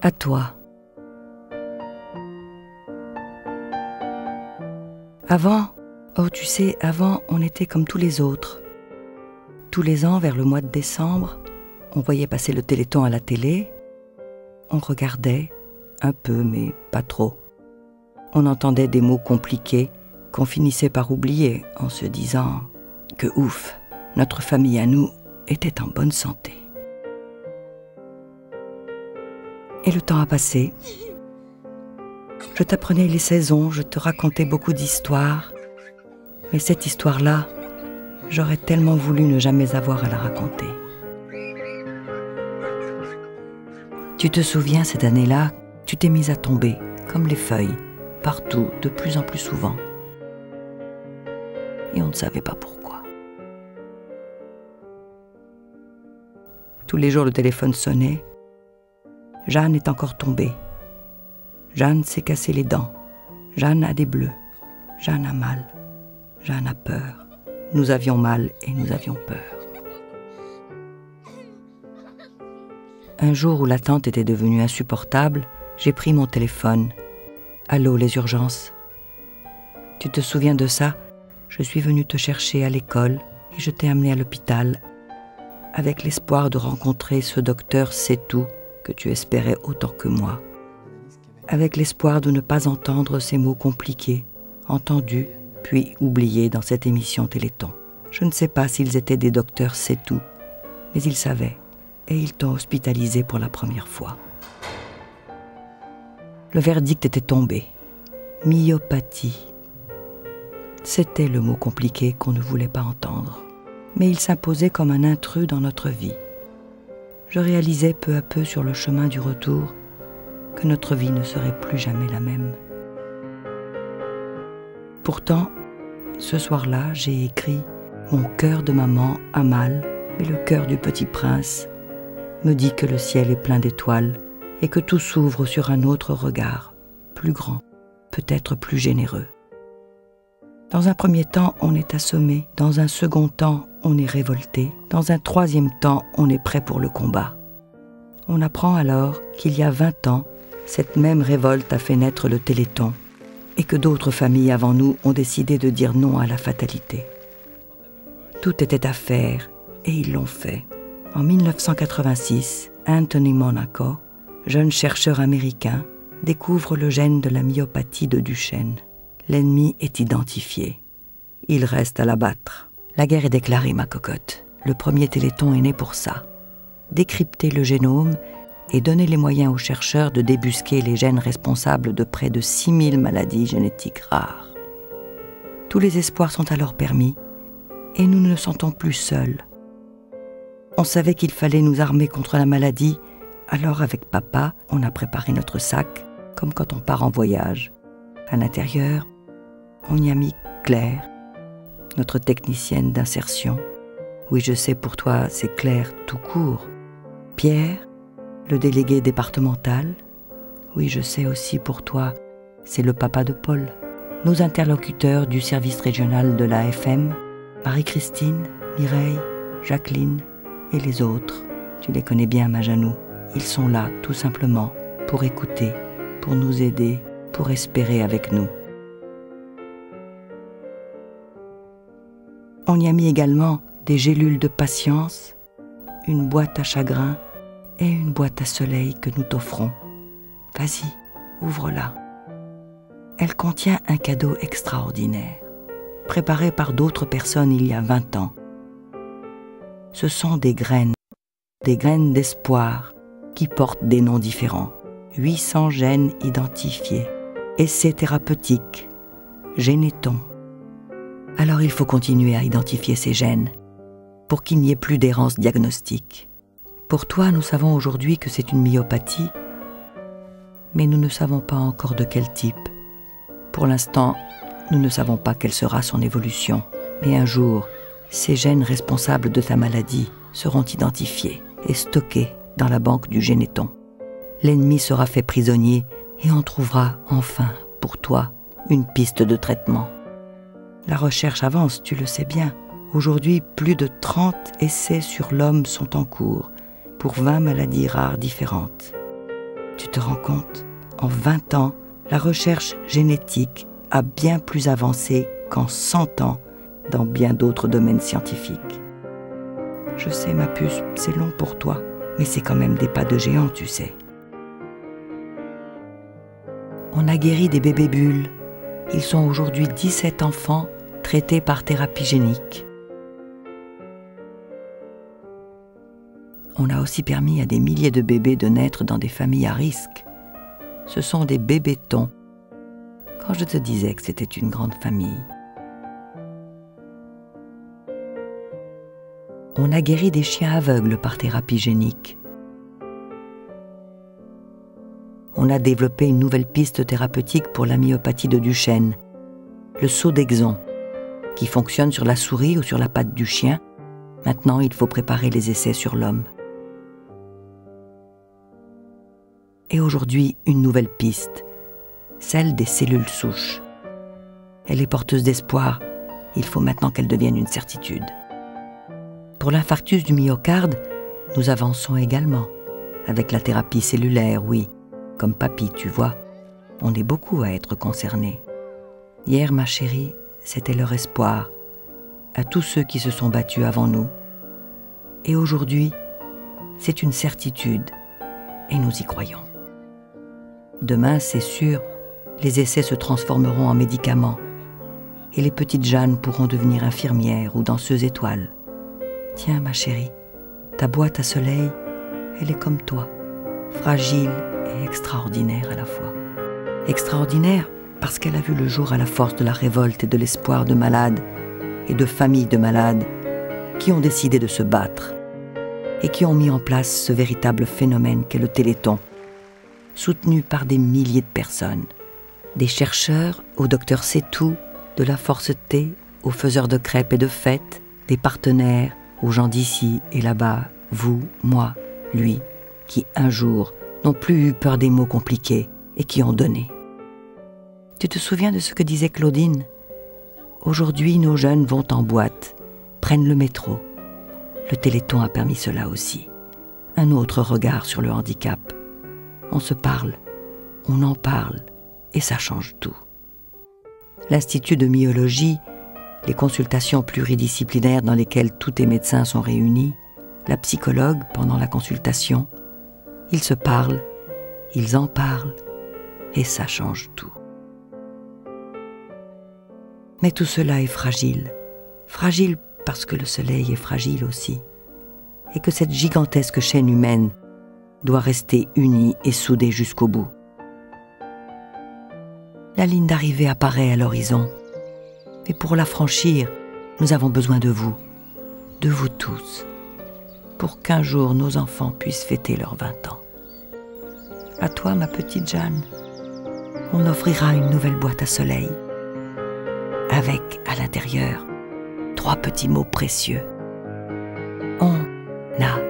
À toi. Avant, oh tu sais, avant on était comme tous les autres. Tous les ans, vers le mois de décembre, on voyait passer le Téléthon à la télé. On regardait, un peu mais pas trop. On entendait des mots compliqués qu'on finissait par oublier en se disant que ouf, notre famille à nous était en bonne santé. Et le temps a passé. Je t'apprenais les saisons, je te racontais beaucoup d'histoires. Mais cette histoire-là, j'aurais tellement voulu ne jamais avoir à la raconter. Tu te souviens, cette année-là, tu t'es mise à tomber, comme les feuilles, partout, de plus en plus souvent. Et on ne savait pas pourquoi. Tous les jours, le téléphone sonnait. Jeanne est encore tombée. Jeanne s'est cassé les dents. Jeanne a des bleus. Jeanne a mal. Jeanne a peur. Nous avions mal et nous avions peur. Un jour où l'attente était devenue insupportable, j'ai pris mon téléphone. Allô, les urgences. Tu te souviens de ça? Je suis venue te chercher à l'école et je t'ai amené à l'hôpital avec l'espoir de rencontrer ce docteur C'est-Tout que tu espérais autant que moi. Avec l'espoir de ne pas entendre ces mots compliqués, entendus puis oubliés dans cette émission Téléthon. Je ne sais pas s'ils étaient des docteurs C'est-Tout, mais ils savaient et ils t'ont hospitalisé pour la première fois. Le verdict était tombé. Myopathie. C'était le mot compliqué qu'on ne voulait pas entendre, mais il s'imposait comme un intrus dans notre vie. Je réalisais peu à peu sur le chemin du retour que notre vie ne serait plus jamais la même. Pourtant, ce soir-là, j'ai écrit « Mon cœur de maman a mal, mais le cœur du petit prince me dit que le ciel est plein d'étoiles et que tout s'ouvre sur un autre regard, plus grand, peut-être plus généreux. Dans un premier temps, on est assommé, dans un second temps, on est révolté, dans un troisième temps, on est prêt pour le combat. On apprend alors qu'il y a 20 ans, cette même révolte a fait naître le Téléthon et que d'autres familles avant nous ont décidé de dire non à la fatalité. Tout était à faire et ils l'ont fait. En 1986, Anthony Monaco, jeune chercheur américain, découvre le gène de la myopathie de Duchenne. L'ennemi est identifié. Il reste à l'abattre. La guerre est déclarée, ma cocotte. Le premier Téléthon est né pour ça. Décrypter le génome et donner les moyens aux chercheurs de débusquer les gènes responsables de près de 6000 maladies génétiques rares. Tous les espoirs sont alors permis et nous ne nous sentons plus seuls. On savait qu'il fallait nous armer contre la maladie, alors avec papa, on a préparé notre sac, comme quand on part en voyage. À l'intérieur, on y a mis Claire, notre technicienne d'insertion. Oui, je sais, pour toi, c'est Claire tout court. Pierre, le délégué départemental. Oui, je sais aussi, pour toi, c'est le papa de Paul. Nos interlocuteurs du service régional de l'AFM, Marie-Christine, Mireille, Jacqueline et les autres. Tu les connais bien, ma Janou. Ils sont là, tout simplement, pour écouter, pour nous aider, pour espérer avec nous. On y a mis également des gélules de patience, une boîte à chagrin et une boîte à soleil que nous t'offrons. Vas-y, ouvre-la. Elle contient un cadeau extraordinaire, préparé par d'autres personnes il y a 20 ans. Ce sont des graines d'espoir qui portent des noms différents. 800 gènes identifiés. Essais thérapeutiques, Généton. Alors il faut continuer à identifier ces gènes pour qu'il n'y ait plus d'errance diagnostique. Pour toi, nous savons aujourd'hui que c'est une myopathie, mais nous ne savons pas encore de quel type. Pour l'instant, nous ne savons pas quelle sera son évolution. Mais un jour, ces gènes responsables de ta maladie seront identifiés et stockés dans la banque du Généton. L'ennemi sera fait prisonnier et on trouvera enfin, pour toi, une piste de traitement. La recherche avance, tu le sais bien. Aujourd'hui, plus de 30 essais sur l'homme sont en cours pour 20 maladies rares différentes. Tu te rends compte? En 20 ans, la recherche génétique a bien plus avancé qu'en 100 ans dans bien d'autres domaines scientifiques. Je sais, ma puce, c'est long pour toi, mais c'est quand même des pas de géant, tu sais. On a guéri des bébés bulles. Ils sont aujourd'hui 17 enfants traités par thérapie génique. On a aussi permis à des milliers de bébés de naître dans des familles à risque. Ce sont des bébétons. Quand je te disais que c'était une grande famille. On a guéri des chiens aveugles par thérapie génique. On a développé une nouvelle piste thérapeutique pour la myopathie de Duchenne, le Sodexon, qui fonctionne sur la souris ou sur la patte du chien. Maintenant, il faut préparer les essais sur l'homme. Et aujourd'hui, une nouvelle piste, celle des cellules souches. Elle est porteuse d'espoir, il faut maintenant qu'elle devienne une certitude. Pour l'infarctus du myocarde, nous avançons également, avec la thérapie cellulaire, oui, comme papy, tu vois. On est beaucoup à être concernés. Hier, ma chérie, c'était leur espoir, à tous ceux qui se sont battus avant nous. Et aujourd'hui, c'est une certitude, et nous y croyons. Demain, c'est sûr, les essais se transformeront en médicaments, et les petites Jeannes pourront devenir infirmières ou danseuses étoiles. Tiens, ma chérie, ta boîte à soleil, elle est comme toi, fragile et extraordinaire à la fois. Extraordinaire parce qu'elle a vu le jour à la force de la révolte et de l'espoir de malades et de familles de malades qui ont décidé de se battre et qui ont mis en place ce véritable phénomène qu'est le Téléthon, soutenu par des milliers de personnes, des chercheurs au docteur C'est-Tout, de la Force T aux faiseurs de crêpes et de fêtes, des partenaires aux gens d'ici et là-bas, vous, moi, lui, qui un jour n'ont plus eu peur des mots compliqués et qui ont donné. Tu te souviens de ce que disait Claudine? Aujourd'hui, nos jeunes vont en boîte, prennent le métro. Le Téléthon a permis cela aussi. Un autre regard sur le handicap. On se parle, on en parle, et ça change tout. L'Institut de myologie, les consultations pluridisciplinaires dans lesquelles tous les médecins sont réunis, la psychologue pendant la consultation, ils se parlent, ils en parlent, et ça change tout. Mais tout cela est fragile. Fragile parce que le soleil est fragile aussi. Et que cette gigantesque chaîne humaine doit rester unie et soudée jusqu'au bout. La ligne d'arrivée apparaît à l'horizon. Mais pour la franchir, nous avons besoin de vous tous, pour qu'un jour nos enfants puissent fêter leurs 20 ans. À toi, ma petite Jeanne, on offrira une nouvelle boîte à soleil, avec, à l'intérieur, 3 petits mots précieux. On a